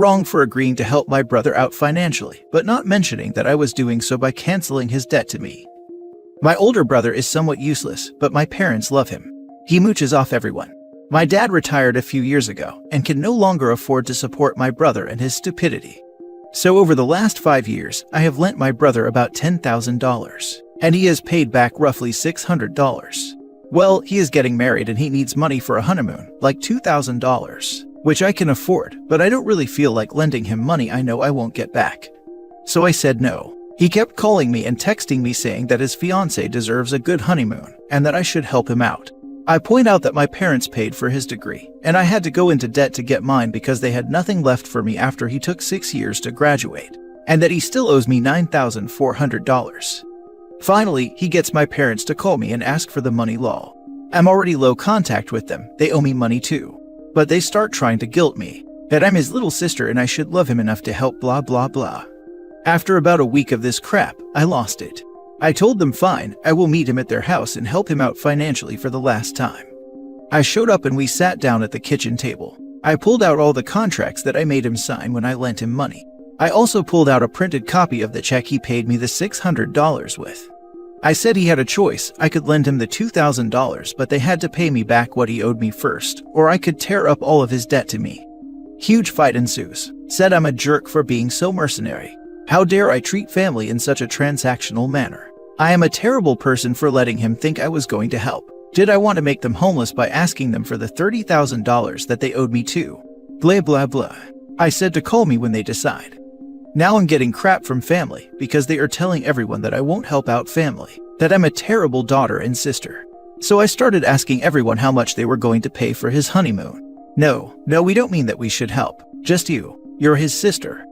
wrong for agreeing to help my brother out financially, but not mentioning that I was doing so by canceling his debt to me. My older brother is somewhat useless, but my parents love him. He mooches off everyone. My dad retired a few years ago and can no longer afford to support my brother and his stupidity. So over the last 5 years, I have lent my brother about $10,000, and he has paid back roughly $600. Well, he is getting married and he needs money for a honeymoon, like $2,000, which I can afford, but I don't really feel like lending him money I know I won't get back. So I said no. He kept calling me and texting me saying that his fiancée deserves a good honeymoon and that I should help him out. I point out that my parents paid for his degree, and I had to go into debt to get mine because they had nothing left for me after he took 6 years to graduate, and that he still owes me $9,400. Finally, he gets my parents to call me and ask for the money. Lol. I'm already low contact with them, they owe me money too. But they start trying to guilt me, that I'm his little sister and I should love him enough to help blah blah blah. After about a week of this crap, I lost it. I told them fine, I will meet him at their house and help him out financially for the last time. I showed up and we sat down at the kitchen table. I pulled out all the contracts that I made him sign when I lent him money. I also pulled out a printed copy of the check he paid me the $600 with. I said he had a choice, I could lend him the $2,000 but they had to pay me back what he owed me first, or I could tear up all of his debt to me. Huge fight ensues. Said I'm a jerk for being so mercenary. How dare I treat family in such a transactional manner? I am a terrible person for letting him think I was going to help. Did I want to make them homeless by asking them for the $30,000 that they owed me too? Blah blah blah. I said to call me when they decide. Now I'm getting crap from family because they are telling everyone that I won't help out family, that I'm a terrible daughter and sister. So I started asking everyone how much they were going to pay for his honeymoon. No, we don't mean that we should help. Just you. You're his sister.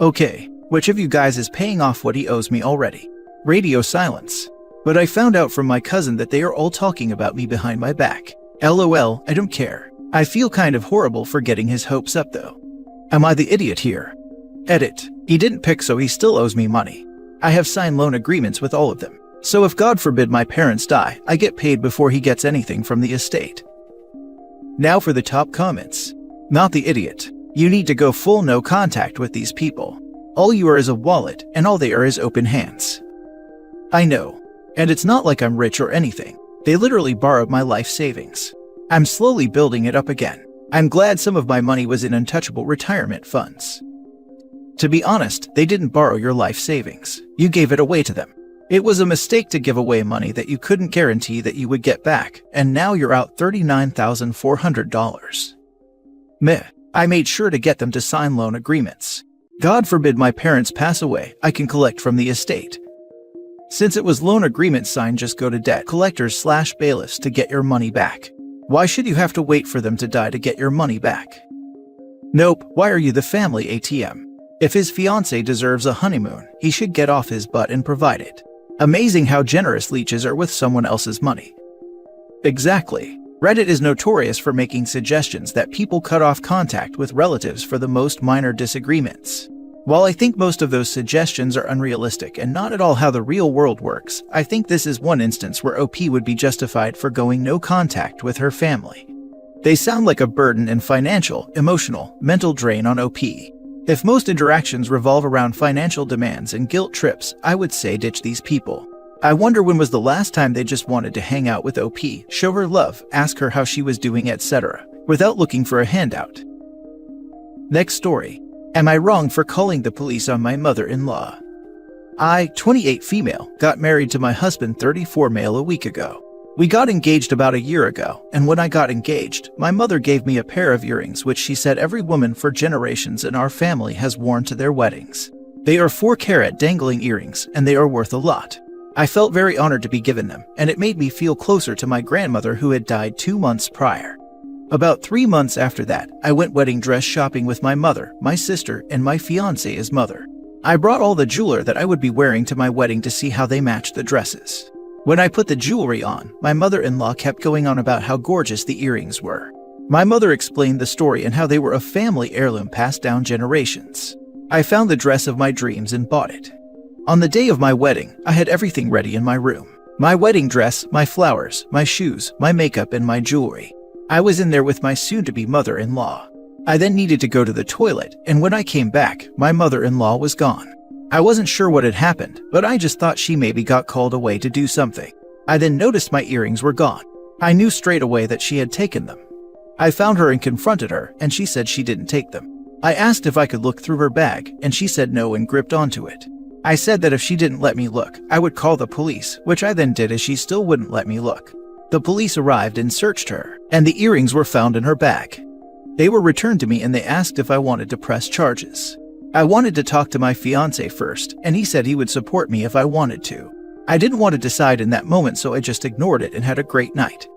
Okay. Which of you guys is paying off what he owes me already? Radio silence. But I found out from my cousin that they are all talking about me behind my back. LOL, I don't care. I feel kind of horrible for getting his hopes up though. Am I the idiot here? Edit. He didn't pick so he still owes me money. I have signed loan agreements with all of them. So if God forbid my parents die, I get paid before he gets anything from the estate. Now for the top comments. Not the idiot. You need to go full no contact with these people. All you are is a wallet, and all they are is open hands. I know. And it's not like I'm rich or anything. They literally borrowed my life savings. I'm slowly building it up again. I'm glad some of my money was in untouchable retirement funds. To be honest, they didn't borrow your life savings. You gave it away to them. It was a mistake to give away money that you couldn't guarantee that you would get back, and now you're out $39,400. Meh. I made sure to get them to sign loan agreements. God forbid my parents pass away, I can collect from the estate. Since it was loan agreement signed, just go to debt collectors/bailiffs to get your money back. Why should you have to wait for them to die to get your money back? Nope, why are you the family ATM? If his fiancée deserves a honeymoon, he should get off his butt and provide it. Amazing how generous leeches are with someone else's money. Exactly. Reddit is notorious for making suggestions that people cut off contact with relatives for the most minor disagreements. While I think most of those suggestions are unrealistic and not at all how the real world works, I think this is one instance where OP would be justified for going no contact with her family. They sound like a burden and financial, emotional, mental drain on OP. If most interactions revolve around financial demands and guilt trips, I would say ditch these people. I wonder when was the last time they just wanted to hang out with OP, show her love, ask her how she was doing, etc., without looking for a handout. Next story. Am I wrong for calling the police on my mother-in-law? I, 28 female, got married to my husband 34 male a week ago. We got engaged about a year ago, and when I got engaged, my mother gave me a pair of earrings which she said every woman for generations in our family has worn to their weddings. They are 4-carat dangling earrings, and they are worth a lot. I felt very honored to be given them, and it made me feel closer to my grandmother who had died 2 months prior. About 3 months after that, I went wedding dress shopping with my mother, my sister, and my fiancé's mother. I brought all the jewelry that I would be wearing to my wedding to see how they matched the dresses. When I put the jewelry on, my mother-in-law kept going on about how gorgeous the earrings were. My mother explained the story and how they were a family heirloom passed down generations. I found the dress of my dreams and bought it. On the day of my wedding, I had everything ready in my room. My wedding dress, my flowers, my shoes, my makeup, and my jewelry. I was in there with my soon-to-be mother-in-law. I then needed to go to the toilet, and when I came back, my mother-in-law was gone. I wasn't sure what had happened, but I just thought she maybe got called away to do something. I then noticed my earrings were gone. I knew straight away that she had taken them. I found her and confronted her, and she said she didn't take them. I asked if I could look through her bag, and she said no and gripped onto it. I said that if she didn't let me look, I would call the police, which I then did as she still wouldn't let me look. The police arrived and searched her, and the earrings were found in her bag. They were returned to me and they asked if I wanted to press charges. I wanted to talk to my fiancé first, and he said he would support me if I wanted to. I didn't want to decide in that moment, so I just ignored it and had a great night.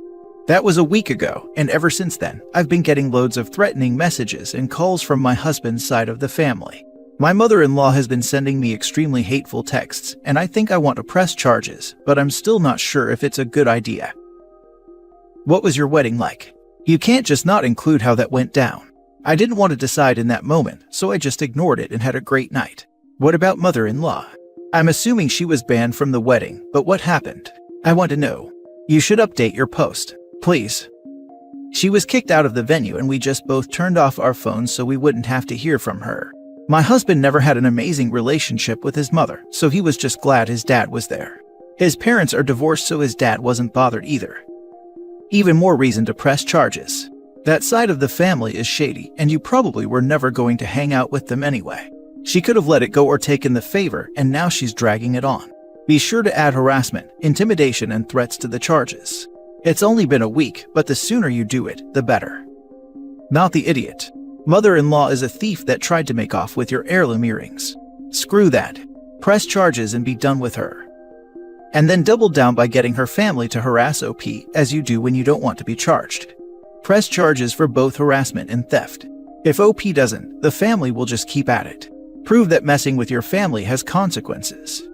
That was a week ago, and ever since then, I've been getting loads of threatening messages and calls from my husband's side of the family. My mother-in-law has been sending me extremely hateful texts, and I think I want to press charges, but I'm still not sure if it's a good idea. What was your wedding like? You can't just not include how that went down. I didn't want to decide in that moment, so I just ignored it and had a great night. What about mother-in-law? I'm assuming she was banned from the wedding, but what happened? I want to know. You should update your post, please. She was kicked out of the venue and we just both turned off our phones so we wouldn't have to hear from her. My husband never had an amazing relationship with his mother, so he was just glad his dad was there. His parents are divorced, so his dad wasn't bothered either. Even more reason to press charges. That side of the family is shady, and you probably were never going to hang out with them anyway. She could have let it go or taken the favor, and now she's dragging it on. Be sure to add harassment, intimidation, and threats to the charges. It's only been a week, but the sooner you do it, the better. Not the idiot. Mother-in-law is a thief that tried to make off with your heirloom earrings. Screw that. Press charges and be done with her. And then double down by getting her family to harass OP, as you do when you don't want to be charged. Press charges for both harassment and theft. If OP doesn't, the family will just keep at it. Prove that messing with your family has consequences.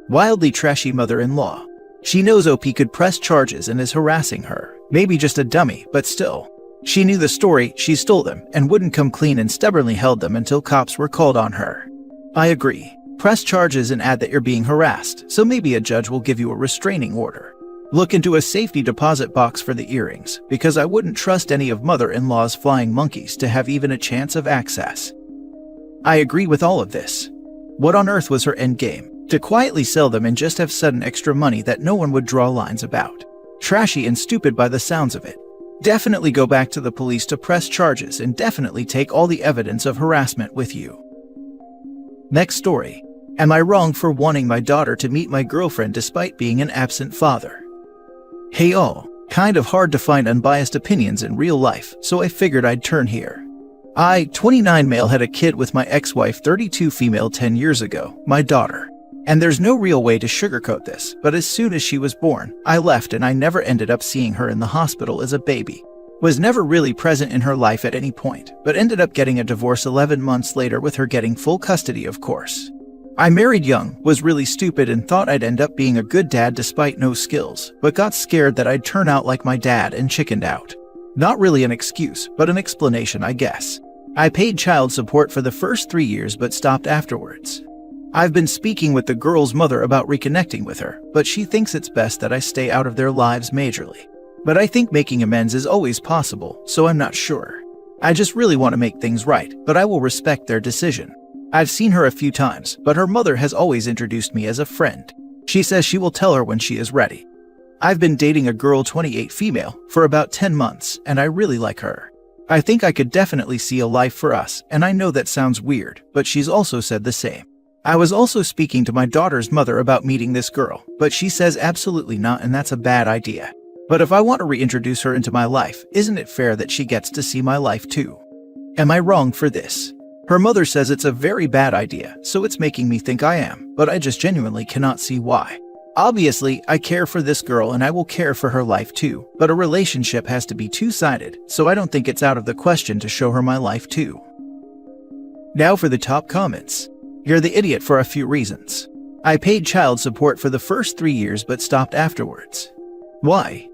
Wildly trashy mother-in-law. She knows OP could press charges and is harassing her. Maybe just a dummy, but still. She knew the story, she stole them, and wouldn't come clean and stubbornly held them until cops were called on her. I agree. Press charges and add that you're being harassed, so maybe a judge will give you a restraining order. Look into a safety deposit box for the earrings, because I wouldn't trust any of mother-in-law's flying monkeys to have even a chance of access. I agree with all of this. What on earth was her end game? To quietly sell them and just have sudden extra money that no one would draw lines about. Trashy and stupid by the sounds of it. Definitely go back to the police to press charges and definitely take all the evidence of harassment with you. Next story. Am I wrong for wanting my daughter to meet my girlfriend despite being an absent father? Hey all, kind of hard to find unbiased opinions in real life, so I figured I'd turn here. I, 29 male, had a kid with my ex-wife, 32 female, 10 years ago, my daughter. And there's no real way to sugarcoat this, but as soon as she was born, I left and I never ended up seeing her in the hospital as a baby. Was never really present in her life at any point, but ended up getting a divorce 11 months later with her getting full custody, of course. I married young, was really stupid and thought I'd end up being a good dad despite no skills, but got scared that I'd turn out like my dad and chickened out. Not really an excuse, but an explanation, I guess. I paid child support for the first 3 years but stopped afterwards. I've been speaking with the girl's mother about reconnecting with her, but she thinks it's best that I stay out of their lives majorly. But I think making amends is always possible, so I'm not sure. I just really want to make things right, but I will respect their decision. I've seen her a few times, but her mother has always introduced me as a friend. She says she will tell her when she is ready. I've been dating a girl, 28 female, for about 10 months, and I really like her. I think I could definitely see a life for us, and I know that sounds weird, but she's also said the same. I was also speaking to my daughter's mother about meeting this girl, but she says absolutely not, and that's a bad idea. But if I want to reintroduce her into my life, isn't it fair that she gets to see my life too? Am I wrong for this? Her mother says it's a very bad idea, so it's making me think I am, but I just genuinely cannot see why. Obviously, I care for this girl and I will care for her life too, but a relationship has to be two-sided, so I don't think it's out of the question to show her my life too. Now for the top comments. You're the idiot for a few reasons. I paid child support for the first 3 years but stopped afterwards. Why?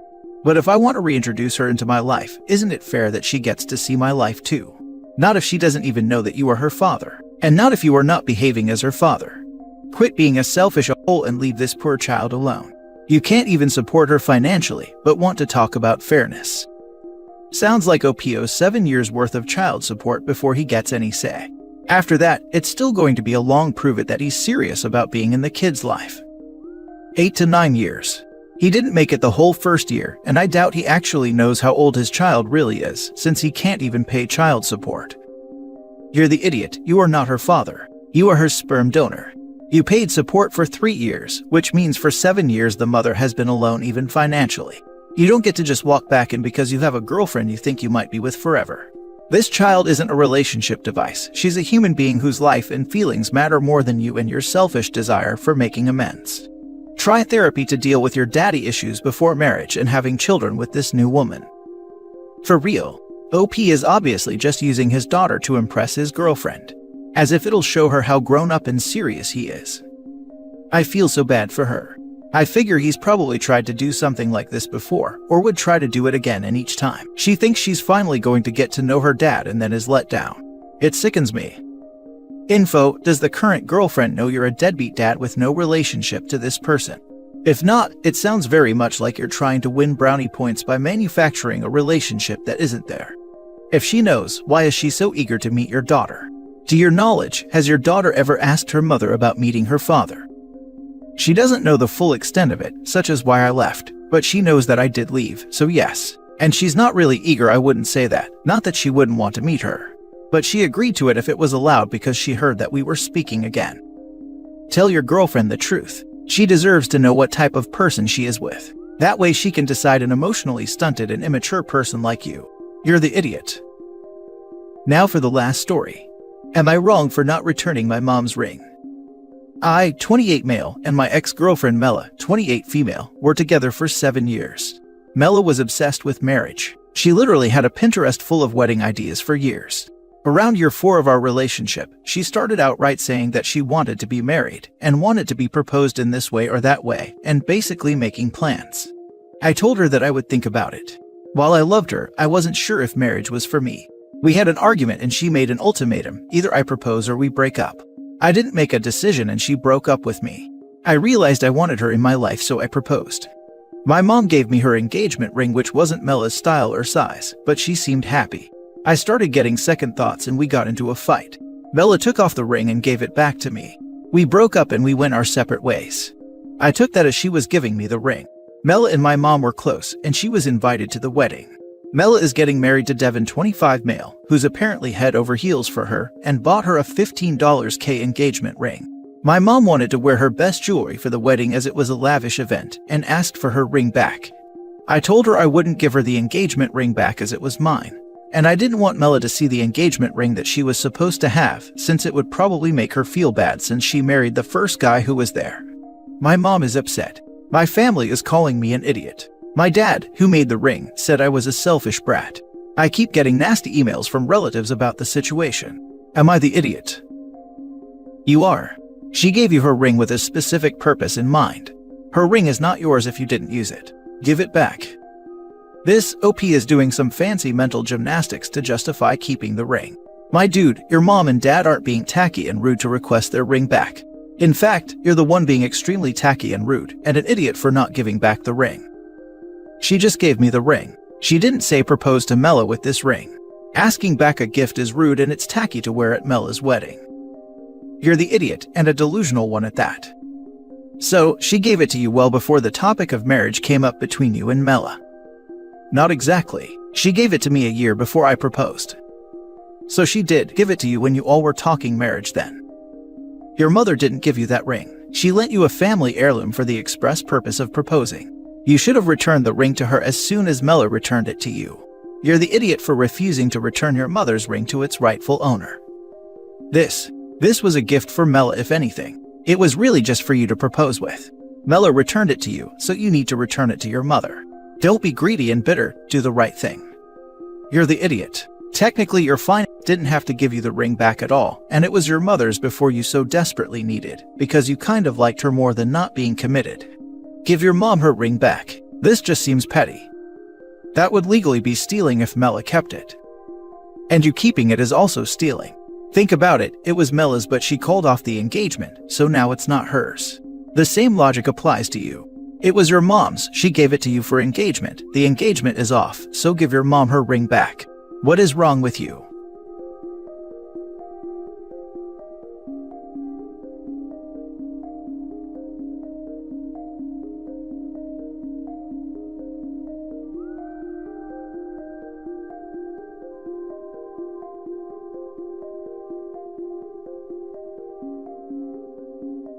But if I want to reintroduce her into my life, isn't it fair that she gets to see my life too? Not if she doesn't even know that you are her father, and not if you are not behaving as her father. Quit being a selfish a-hole and leave this poor child alone. You can't even support her financially, but want to talk about fairness. Sounds like OP owes 7 years worth of child support before he gets any say. After that, it's still going to be a long prove it that he's serious about being in the kid's life. 8 to 9 years. He didn't make it the whole first year, and I doubt he actually knows how old his child really is, since he can't even pay child support. You're the idiot. You are not her father. You are her sperm donor. You paid support for 3 years, which means for 7 years the mother has been alone even financially. You don't get to just walk back in because you have a girlfriend you think you might be with forever. This child isn't a relationship device. She's a human being whose life and feelings matter more than you and your selfish desire for making amends. Try therapy to deal with your daddy issues before marriage and having children with this new woman. For real, OP is obviously just using his daughter to impress his girlfriend, as if it'll show her how grown up and serious he is. I feel so bad for her. I figure he's probably tried to do something like this before, or would try to do it again, and each time, she thinks she's finally going to get to know her dad and then is let down. It sickens me. Info: does the current girlfriend know you're a deadbeat dad with no relationship to this person? If not, it sounds very much like you're trying to win brownie points by manufacturing a relationship that isn't there. If she knows, why is she so eager to meet your daughter? To your knowledge, has your daughter ever asked her mother about meeting her father? She doesn't know the full extent of it, such as why I left, but she knows that I did leave, so yes. And she's not really eager, I wouldn't say that. Not that she wouldn't want to meet her. But she agreed to it if it was allowed because she heard that we were speaking again. Tell your girlfriend the truth. She deserves to know what type of person she is with. That way she can decide an emotionally stunted and immature person like you. You're the idiot. Now for the last story. Am I wrong for not returning my mom's ring? I, 28 male, and my ex-girlfriend Mela, 28 female, were together for 7 years. Mela was obsessed with marriage. She literally had a Pinterest full of wedding ideas for years. Around year 4 of our relationship, she started outright saying that she wanted to be married, and wanted to be proposed in this way or that way, and basically making plans. I told her that I would think about it. While I loved her, I wasn't sure if marriage was for me. We had an argument and she made an ultimatum: either I propose or we break up. I didn't make a decision and she broke up with me. I realized I wanted her in my life, so I proposed. My mom gave me her engagement ring, which wasn't Mela's style or size, but she seemed happy. I started getting second thoughts and we got into a fight. Mela took off the ring and gave it back to me. We broke up and we went our separate ways. I took that as she was giving me the ring. Mela and my mom were close and she was invited to the wedding. Mela is getting married to Devin, 25 male, who's apparently head over heels for her, and bought her a $15K engagement ring. My mom wanted to wear her best jewelry for the wedding as it was a lavish event, and asked for her ring back. I told her I wouldn't give her the engagement ring back as it was mine. And I didn't want Mela to see the engagement ring that she was supposed to have, since it would probably make her feel bad since she married the first guy who was there. My mom is upset. My family is calling me an idiot. My dad, who made the ring, said I was a selfish brat. I keep getting nasty emails from relatives about the situation. Am I the idiot? You are. She gave you her ring with a specific purpose in mind. Her ring is not yours if you didn't use it. Give it back. This OP is doing some fancy mental gymnastics to justify keeping the ring. My dude, your mom and dad aren't being tacky and rude to request their ring back. In fact, you're the one being extremely tacky and rude, and an idiot for not giving back the ring. She just gave me the ring. She didn't say propose to Mela with this ring. Asking back a gift is rude and it's tacky to wear at Mela's wedding. You're the idiot, and a delusional one at that. So, she gave it to you well before the topic of marriage came up between you and Mela. Not exactly. She gave it to me a year before I proposed. So she did give it to you when you all were talking marriage then. Your mother didn't give you that ring. She lent you a family heirloom for the express purpose of proposing. You should have returned the ring to her as soon as Mela returned it to you. You're the idiot for refusing to return your mother's ring to its rightful owner. This was a gift for Mela, if anything. It was really just for you to propose with. Mela returned it to you, so you need to return it to your mother. Don't be greedy and bitter, do the right thing. You're the idiot. Technically, your fine didn't have to give you the ring back at all, and it was your mother's before you so desperately needed, because you kind of liked her more than not being committed. Give your mom her ring back. This just seems petty. That would legally be stealing if Mela kept it. And you keeping it is also stealing. Think about it, it was Mela's but she called off the engagement, so now it's not hers. The same logic applies to you. It was your mom's. She gave it to you for engagement. The engagement is off, so give your mom her ring back. What is wrong with you?